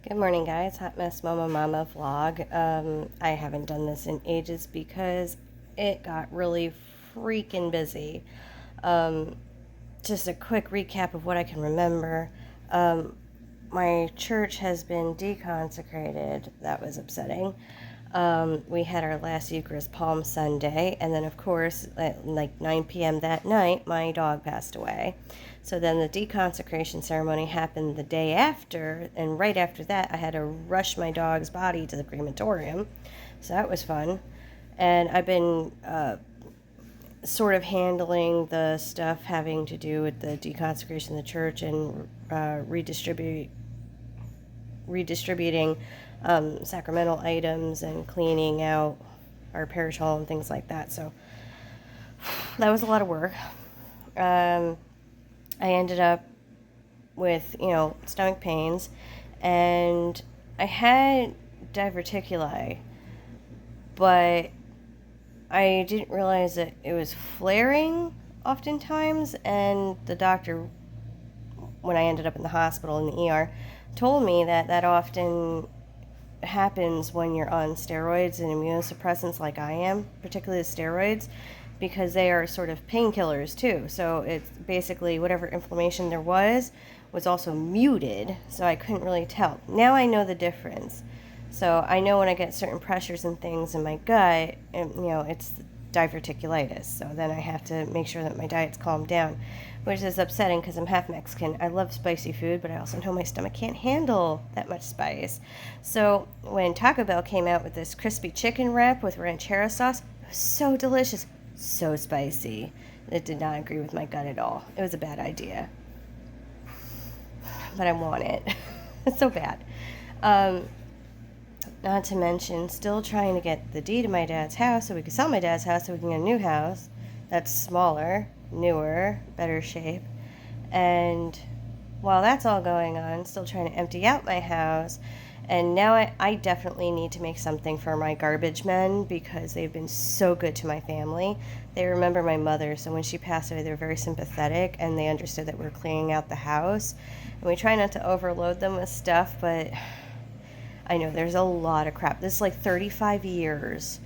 Good morning, guys. Hot Mess Mama vlog. I haven't done this in ages because it got really freaking busy. Just a quick recap of what I can remember. My church has been deconsecrated. That was upsetting. We had our last Eucharist Palm Sunday, and then, of course, at like 9 p.m. that night, my dog passed away. So then the deconsecration ceremony happened the day after, and right after that, I had to rush my dog's body to the crematorium. So that was fun. And I've been sort of handling the stuff having to do with the deconsecration of the church and redistributing sacramental items and cleaning out our parish hall and things like that. So that was a lot of work. I ended up with, stomach pains, and I had diverticuli, but I didn't realize that it was flaring oftentimes, and the doctor, when I ended up in the hospital in the ER, told me that often happens when you're on steroids and immunosuppressants like I am, particularly the steroids, because they are sort of painkillers too. So it's basically whatever inflammation there was also muted, so I couldn't really tell. Now I know the difference. So I know when I get certain pressures and things in my gut, and, it's diverticulitis. So then I have to make sure that my diet's calmed down, which is upsetting because I'm half Mexican. I love spicy food, but I also know my stomach can't handle that much spice. So when Taco Bell came out with this crispy chicken wrap with ranchero sauce, it was so delicious, so spicy. It did not agree with my gut at all. It was a bad idea. But I want it. It's so bad. Not to mention, still trying to get the deed to my dad's house so we can sell my dad's house so we can get a new house that's smaller, newer, better shape. And while that's all going on, still trying to empty out my house. And now I definitely need to make something for my garbage men because they've been so good to my family. They remember my mother, so when she passed away, they were very sympathetic, and they understood that we're cleaning out the house. And we try not to overload them with stuff, but I know there's a lot of crap. This is like 35 years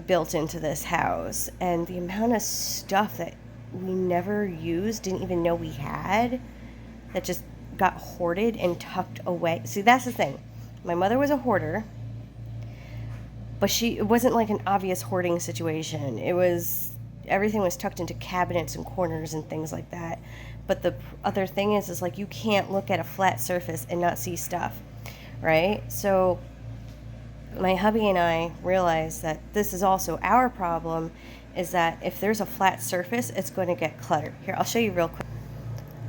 built into this house, and the amount of stuff that we never used, didn't even know we had, that just got hoarded and tucked away. See, that's the thing. My mother was a hoarder, but it wasn't like an obvious hoarding situation. Everything was tucked into cabinets and corners and things like that. But the other thing is like you can't look at a flat surface and not see stuff, right? So my hubby and I realized that this is also our problem, is that if there's a flat surface, it's going to get cluttered. Here, I'll show you real quick.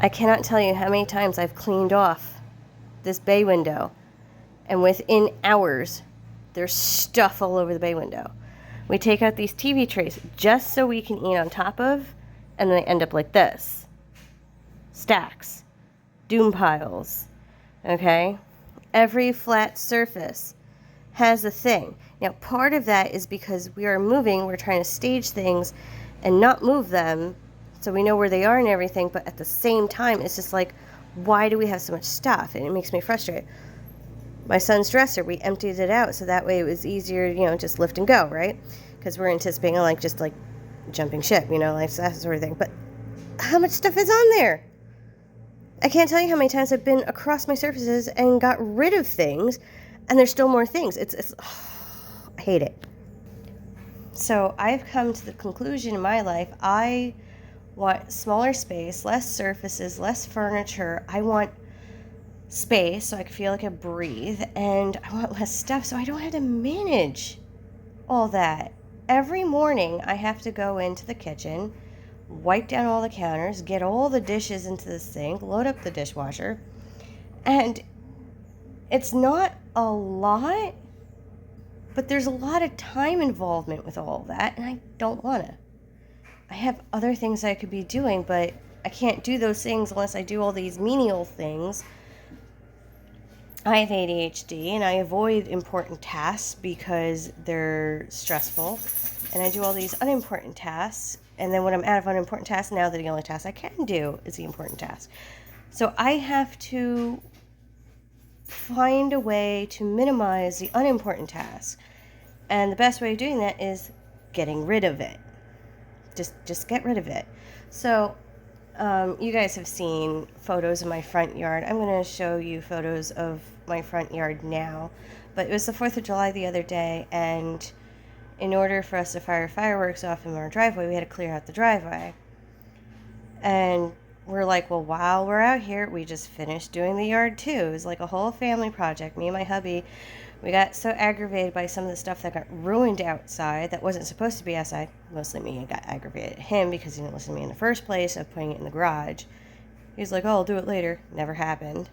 I cannot tell you how many times I've cleaned off this bay window, and within hours, there's stuff all over the bay window. We take out these TV trays just so we can eat on top of, and they end up like this. Stacks. Doom piles. Okay? Every flat surface has a thing. Now, part of that is because we are moving, we're trying to stage things and not move them so we know where they are and everything, but at the same time, it's just like, why do we have so much stuff? And it makes me frustrated. My son's dresser, we emptied it out so that way it was easier, just lift and go, right? Because we're anticipating just jumping ship, like that sort of thing. But how much stuff is on there? I can't tell you how many times I've been across my surfaces and got rid of things, and there's still more things. It's I hate it. So I've come to the conclusion in my life, I want smaller space, less surfaces, less furniture. I want space so I can feel like I breathe, and I want less stuff so I don't have to manage all that. Every morning I have to go into the kitchen, wipe down all the counters, get all the dishes into the sink, load up the dishwasher, and it's not a lot, but there's a lot of time involvement with all of that, and I don't want to. I have other things I could be doing, but I can't do those things unless I do all these menial things. I have ADHD, and I avoid important tasks because they're stressful, and I do all these unimportant tasks, and then when I'm out of unimportant tasks, now the only task I can do is the important task. So I have to find a way to minimize the unimportant tasks. And the best way of doing that is getting rid of it. Just get rid of it. So you guys have seen photos of my front yard. I'm going to show you photos of my front yard now. But it was the 4th of July the other day, and in order for us to fire fireworks off in our driveway, we had to clear out the driveway. And we're like, well, while we're out here, we just finished doing the yard too. It was like a whole family project. Me and my hubby, we got so aggravated by some of the stuff that got ruined outside that wasn't supposed to be outside. Mostly me. I got aggravated at him because he didn't listen to me in the first place of putting it in the garage. He was like, oh, I'll do it later. Never happened.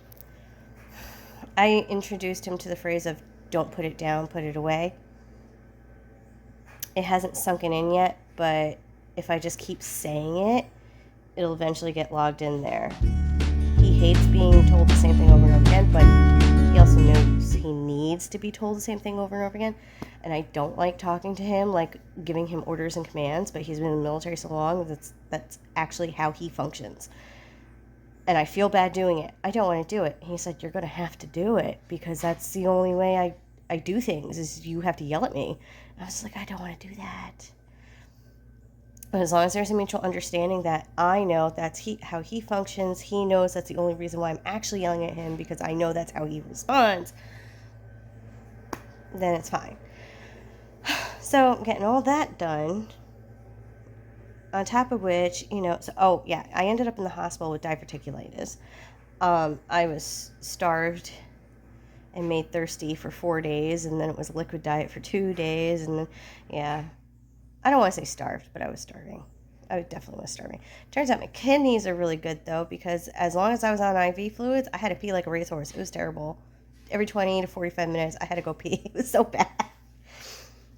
I introduced him to the phrase of don't put it down, put it away. It hasn't sunken in yet, but if I just keep saying it, it'll eventually get logged in there. He hates being told the same thing over and over again, but he also knows he needs to be told the same thing over and over again. And I don't like talking to him, like giving him orders and commands, but he's been in the military so long that's actually how he functions. And I feel bad doing it. I don't want to do it. He said, you're going to have to do it because that's the only way I do things is you have to yell at me. I was like, I don't want to do that. But as long as there's a mutual understanding that I know that's how he functions, he knows that's the only reason why I'm actually yelling at him because I know that's how he responds, then it's fine. So getting all that done, on top of which, I ended up in the hospital with diverticulitis. I was starved and made thirsty for 4 days, and then it was a liquid diet for 2 days, and then, I don't want to say starved, but I was starving. I definitely was starving. Turns out my kidneys are really good, though, because as long as I was on IV fluids, I had to pee like a racehorse. It was terrible. Every 20 to 45 minutes, I had to go pee. It was so bad.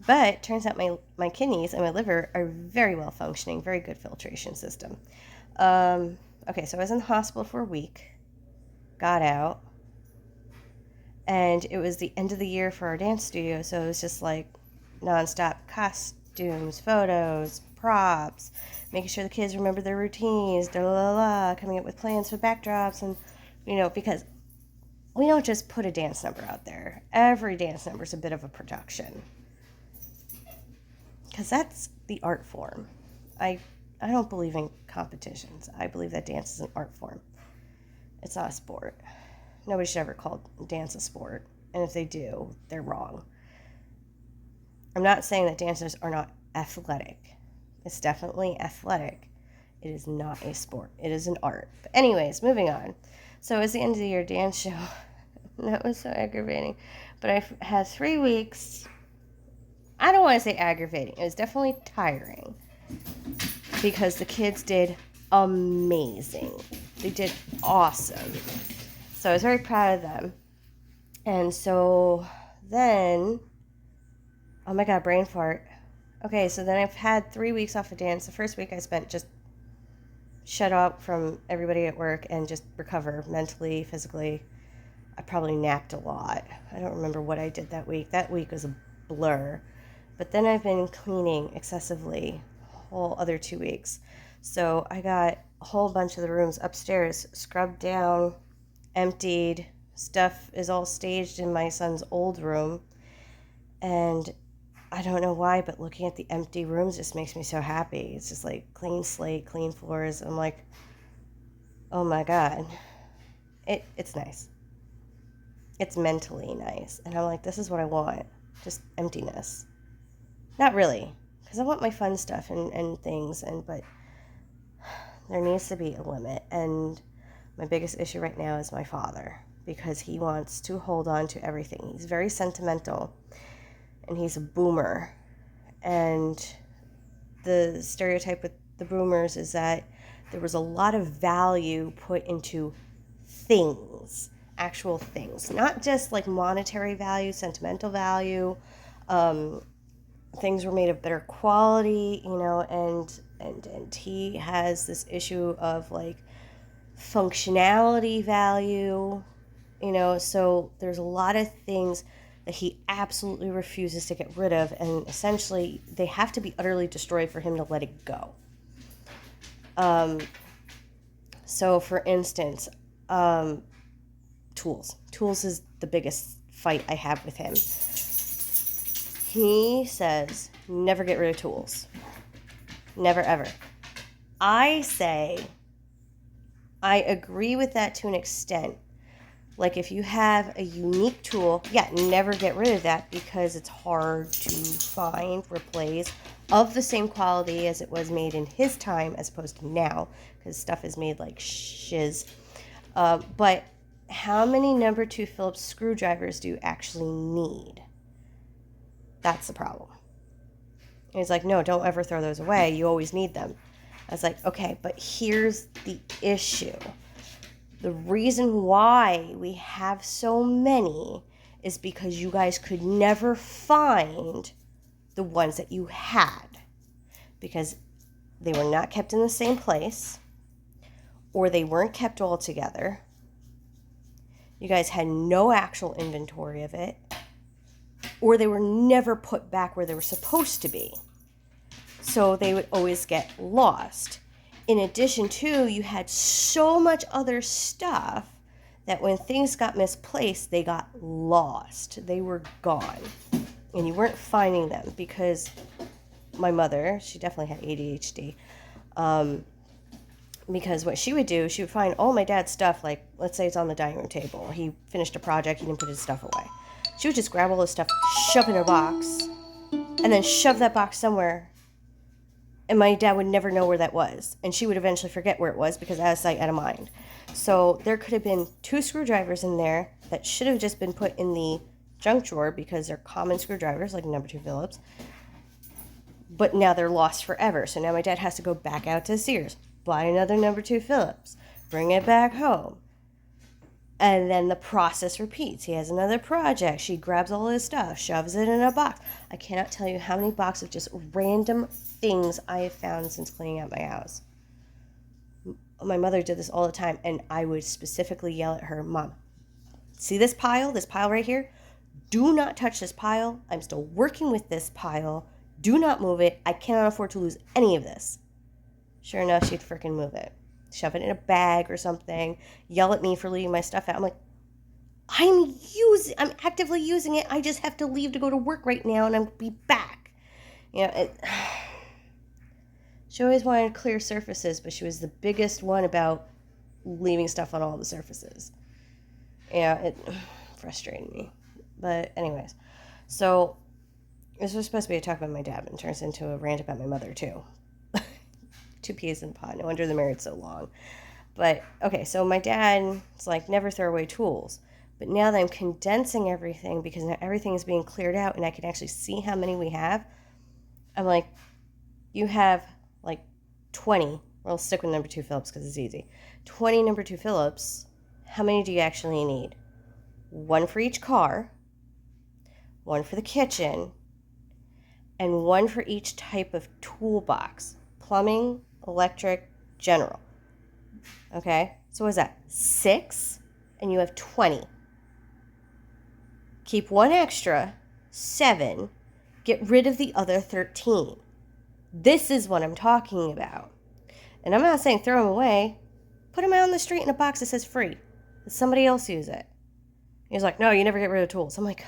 But turns out my kidneys and my liver are very well functioning, very good filtration system. Okay, so I was in the hospital for a week, got out, and it was the end of the year for our dance studio, so it was just like nonstop costumes, photos, props, making sure the kids remember their routines, coming up with plans for backdrops, and, because we don't just put a dance number out there. Every dance number is a bit of a production. Because that's the art form. I don't believe in competitions. I believe that dance is an art form. It's not a sport. Nobody should ever call dance a sport. And if they do, they're wrong. I'm not saying that dancers are not athletic. It's definitely athletic. It is not a sport. It is an art. But anyways, moving on. So it was the end of the year dance show. That was so aggravating. But I had 3 weeks. I don't want to say aggravating. It was definitely tiring because the kids did amazing. They did awesome. So I was very proud of them. And so then, oh my God, brain fart. Okay, so then I've had 3 weeks off of dance. The first week I spent just shut up from everybody at work and just recover mentally, physically. I probably napped a lot. I don't remember what I did that week. That week was a blur. But then I've been cleaning excessively a whole other 2 weeks. So I got a whole bunch of the rooms upstairs scrubbed down, emptied. Stuff is all staged in my son's old room. And I don't know why, but looking at the empty rooms just makes me so happy. It's just like clean slate, clean floors. I'm like, oh my God. It's nice. It's mentally nice. And I'm like, this is what I want. Just emptiness. Not really, because I want my fun stuff and things, but there needs to be a limit. And my biggest issue right now is my father, because he wants to hold on to everything. He's very sentimental, and he's a boomer. And the stereotype with the boomers is that there was a lot of value put into things, actual things, not just like monetary value, sentimental value. Things were made of better quality, and he has this issue of like functionality value, so there's a lot of things that he absolutely refuses to get rid of, and essentially they have to be utterly destroyed for him to let it go. So for instance, tools. Tools is the biggest fight I have with him. He says, never get rid of tools. Never, ever. I say, I agree with that to an extent. Like if you have a unique tool, yeah, never get rid of that because it's hard to find, replace, of the same quality as it was made in his time as opposed to now, because stuff is made like shiz. But how many number 2 Phillips screwdrivers do you actually need? That's the problem. And he's like, no, don't ever throw those away. You always need them. I was like, okay, but here's the issue. The reason why we have so many is because you guys could never find the ones that you had because they were not kept in the same place or they weren't kept all together. You guys had no actual inventory of it, or they were never put back where they were supposed to be. So they would always get lost. In addition to, you had so much other stuff that when things got misplaced, they got lost. They were gone. And you weren't finding them because my mother, she definitely had ADHD. Because what she would do, she would find all my dad's stuff, like, let's say it's on the dining room table. He finished a project, he didn't put his stuff away. She would just grab all this stuff, shove it in a box, and then shove that box somewhere. And my dad would never know where that was. And she would eventually forget where it was because out of sight, out of mind. So there could have been 2 screwdrivers in there that should have just been put in the junk drawer because they're common screwdrivers, like number 2 Phillips. But now they're lost forever. So now my dad has to go back out to Sears, buy another number 2 Phillips, bring it back home. And then the process repeats. He has another project. She grabs all his stuff, shoves it in a box. I cannot tell you how many boxes of just random things I have found since cleaning out my house. My mother did this all the time, and I would specifically yell at her, Mom, see this pile right here? Do not touch this pile. I'm still working with this pile. Do not move it. I cannot afford to lose any of this. Sure enough, she'd freaking move it. Shove it in a bag or something, yell at me for leaving my stuff out. I'm like, I'm actively using it. I just have to leave to go to work right now and I'll be back. She always wanted clear surfaces, but she was the biggest one about leaving stuff on all the surfaces. It frustrated me. But anyways, so this was supposed to be a talk about my dad, but it turns into a rant about my mother too. 2 peas in a pod. No wonder they're married so long. But, okay, so my dad is like, never throw away tools. But now that I'm condensing everything, because now everything is being cleared out and I can actually see how many we have, I'm like, you have like 20. We'll stick with number 2 Phillips because it's easy. 20 number 2 Phillips. How many do you actually need? 1 for each car, 1 for the kitchen, and 1 for each type of toolbox. Plumbing, electric, general. Okay? So what is that? 6, and you have 20. Keep 1 extra, 7. Get rid of the other 13. This is what I'm talking about. And I'm not saying throw them away. Put them out on the street in a box that says free. Let somebody else use it. He's like, no, you never get rid of tools. I'm like,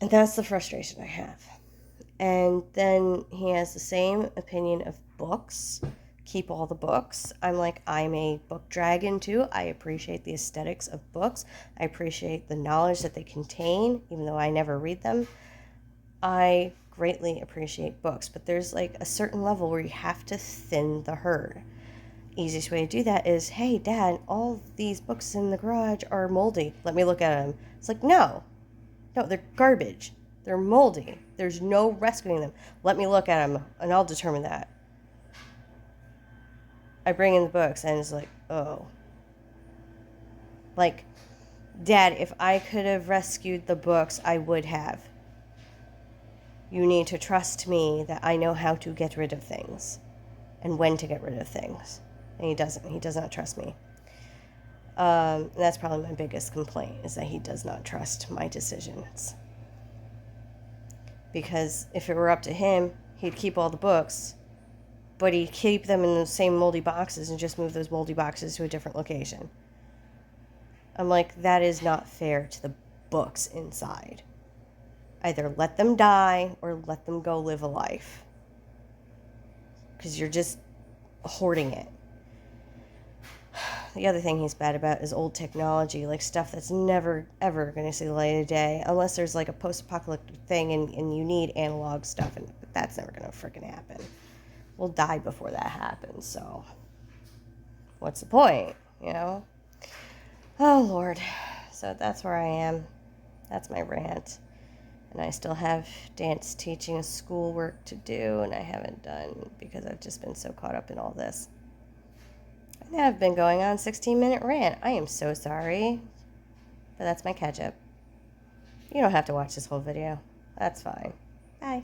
and that's the frustration I have. And then he has the same opinion of books. Keep all the books. I'm like, I'm a book dragon too. I appreciate the aesthetics of books. I appreciate the knowledge that they contain, even though I never read them. I greatly appreciate books, but there's like a certain level where you have to thin the herd. Easiest way to do that is, hey, Dad, all these books in the garage are moldy. Let me look at them. It's like, no, they're garbage. They're moldy. There's no rescuing them. Let me look at them, and I'll determine that. I bring in the books, and it's like, oh. Like, Dad, if I could have rescued the books, I would have. You need to trust me that I know how to get rid of things and when to get rid of things. And he doesn't. He does not trust me. And that's probably my biggest complaint, is that he does not trust my decisions. Because if it were up to him, he'd keep all the books but he keep them in the same moldy boxes and just move those moldy boxes to a different location. I'm like, that is not fair to the books inside. Either let them die or let them go live a life. Because you're just hoarding it. The other thing he's bad about is old technology, like stuff that's never, ever going to see the light of day, unless there's like a post-apocalyptic thing and you need analog stuff, but that's never going to freaking happen. We'll die before that happens, so what's the point, you know? Oh, Lord. So that's where I am. That's my rant. And I still have dance teaching schoolwork to do, and I haven't done because I've just been so caught up in all this. And I've been going on 16-minute rant. I am so sorry. But that's my catch-up. You don't have to watch this whole video. That's fine. Bye.